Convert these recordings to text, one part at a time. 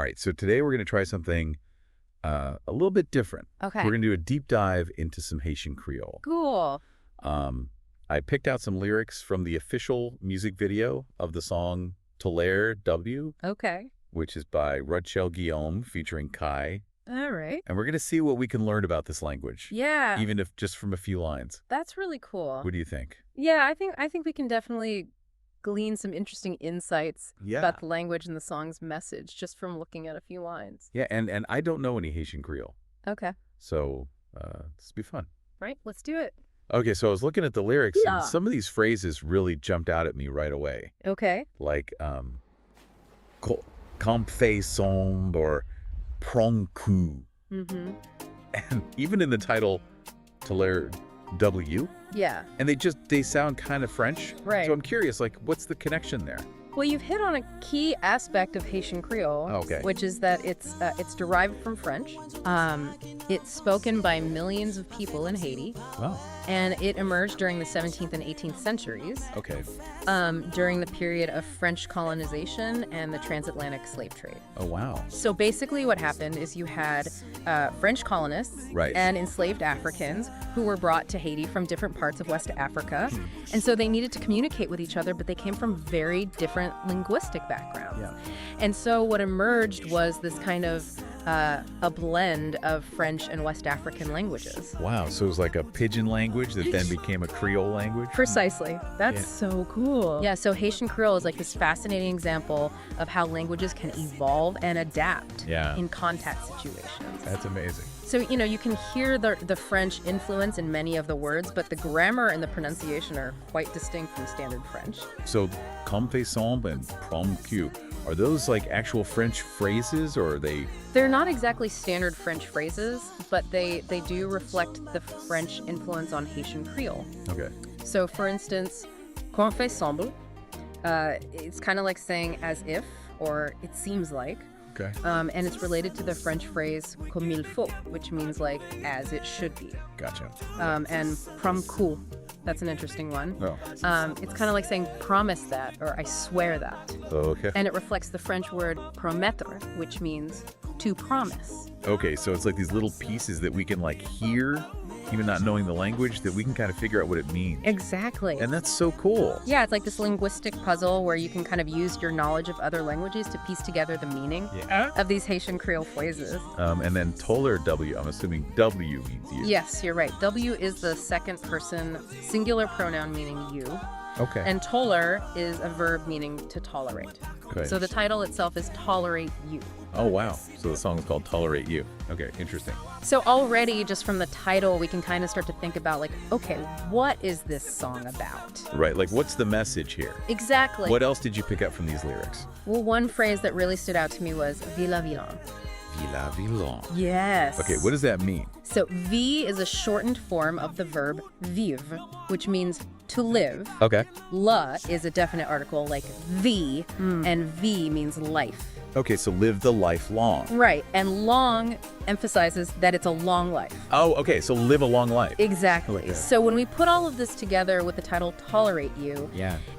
right, so today we're going to try something a little bit different. Okay. We're going to do a deep dive into some Haitian Creole. Cool. I picked out some lyrics from the official music video of the song Tolere W, Okay. which is by Rutshelle Guillaume featuring Cavé. All right. And we're going to see what we can learn about this language. Yeah. Even if just from a few lines. That's really cool. What do you think? Yeah, I think we can definitely glean some interesting insights about the language and the song's message just from looking at a few lines. Yeah, and I don't know any Haitian Creole. Okay. So this will be fun. Right, let's do it. Okay, so I was looking at the lyrics, and some of these phrases really jumped out at me right away. Okay. Like, complexities or portraying. Mm-hmm. And even in the title, Tolere W. Yeah. And they sound kind of French. Right. So I'm curious, like, what's the connection there? Well, you've hit on a key aspect of Haitian Creole, which is that it's derived from French. It's spoken by millions of people in Haiti. Wow. And it emerged during the 17th and 18th centuries. Okay. During the period of French colonization and the transatlantic slave trade. Oh, wow. So basically what happened is you had French colonists and enslaved Africans who were brought to Haiti from different parts of West Africa. And so they needed to communicate with each other, but they came from very different linguistic backgrounds. Yeah. And so what emerged was this kind of a blend of French and West African languages. Wow, so it was like a pidgin language that then became a Creole language? Precisely. That's so cool. Yeah, so Haitian Creole is like this fascinating example of how languages can evolve and adapt in contact situations. That's amazing. So, you can hear the French influence in many of the words, but the grammar and the pronunciation are quite distinct from standard French. So, complexities and portraying, are those like actual French phrases, or are they? They're not exactly standard French phrases, but they do reflect the French influence on Haitian Creole. Okay. So, for instance, complexities, it's kind of like saying as if, or it seems like. Okay. And it's related to the French phrase comme il faut, which means like as it should be. Gotcha. And promis, that's an interesting one. Oh. It's kind of like saying promise that, or I swear that. Okay. And it reflects the French word promettre, which means to promise. Okay, so it's like these little pieces that we can like hear, even not knowing the language, that we can kind of figure out what it means. Exactly. And that's so cool. Yeah, it's like this linguistic puzzle where you can kind of use your knowledge of other languages to piece together the meaning of these Haitian Creole phrases. And then Tolere W, I'm assuming W means you. Yes, you're right. W is the second person singular pronoun meaning you. Okay. And tolere is a verb meaning to tolerate. Okay. So the title itself is Tolerate You. Oh, wow. So the song is called Tolerate You. Okay, interesting. So already, just from the title, we can kind of start to think about, like, okay, what is this song about? Right, like what's the message here? Exactly. What else did you pick up from these lyrics? Well, one phrase that really stood out to me was villa villain. Villa villain. Yes. Okay, what does that mean? So vi is a shortened form of the verb vivre, which means to live. Okay. La is a definite article like the, and vi means life. Okay, so live the life long. Right, and long emphasizes that it's a long life. Oh, okay, so live a long life. Exactly. Okay. So when we put all of this together with the title Tolerate You,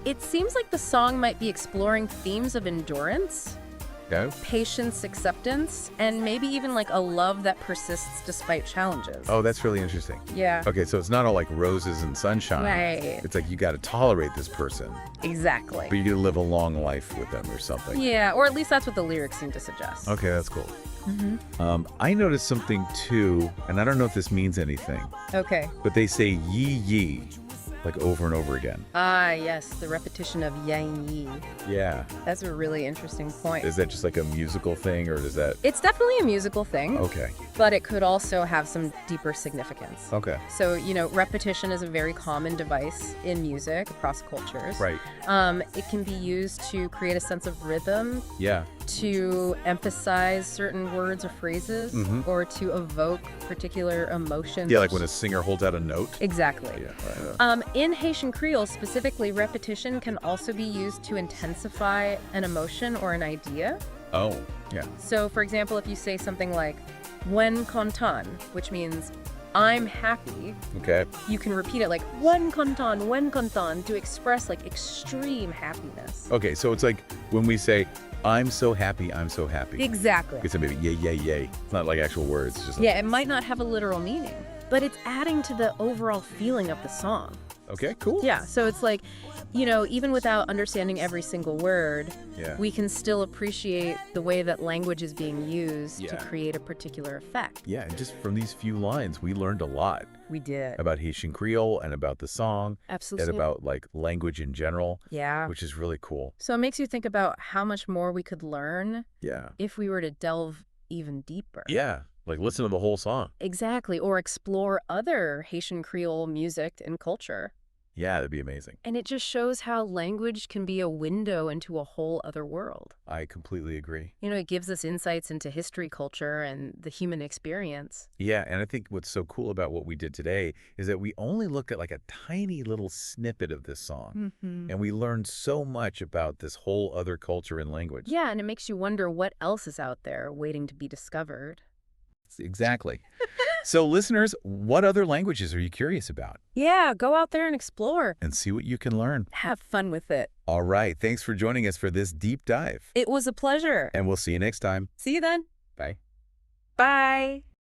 it seems like the song might be exploring themes of endurance, patience, acceptance, and maybe even like a love that persists despite challenges. Oh, that's really interesting. Yeah. Okay, so it's not all like roses and sunshine. Right. It's like you got to tolerate this person, Exactly. but you got to live a long life with them or something. Yeah, or at least that's what the lyrics seem to suggest. Okay, that's cool. I noticed something too, and I don't know if this means anything, Okay. but they say ye, like over and over again. Ah, yes, the repetition of yang yi. Yeah. That's a really interesting point. Is that just like a musical thing, or does that? It's definitely a musical thing. Okay. But it could also have some deeper significance. Okay. So, repetition is a very common device in music across cultures. Right. It can be used to create a sense of rhythm, Yeah. to emphasize certain words or phrases, or to evoke particular emotions. Yeah, like when a singer holds out a note. Exactly. Yeah. In Haitian Creole, specifically, repetition can also be used to intensify an emotion or an idea. Oh, yeah. So, for example, if you say something like, when content, which means I'm happy, Okay. you can repeat it like, when content, to express like extreme happiness. Okay, so it's like when we say I'm so happy, I'm so happy. Exactly. It's maybe yay, yay, yay. It's not like actual words. It's just like, Yeah, it might not have a literal meaning, but it's adding to the overall feeling of the song. okay, cool. Yeah, so it's like, you know, even without understanding every single word, we can still appreciate the way that language is being used to create a particular effect. Yeah, and just from these few lines, we learned a lot. We did. About Haitian Creole and about the song. Absolutely. And about like language in general. Yeah. Which is really cool. So it makes you think about how much more we could learn if we were to delve even deeper. Yeah, like listen to the whole song. Exactly, or explore other Haitian Creole music and culture. Yeah, that'd be amazing. And it just shows how language can be a window into a whole other world. I completely agree. You know, it gives us insights into history, culture, and the human experience. Yeah, and I think what's so cool about what we did today is that we only looked at like a tiny little snippet of this song. And we learned so much about this whole other culture and language. Yeah, and it makes you wonder what else is out there waiting to be discovered. Exactly. So listeners, what other languages are you curious about? Yeah, go out there and explore. And see what you can learn. Have fun with it. All right. Thanks for joining us for this deep dive. It was a pleasure. And we'll see you next time. See you then. Bye. Bye.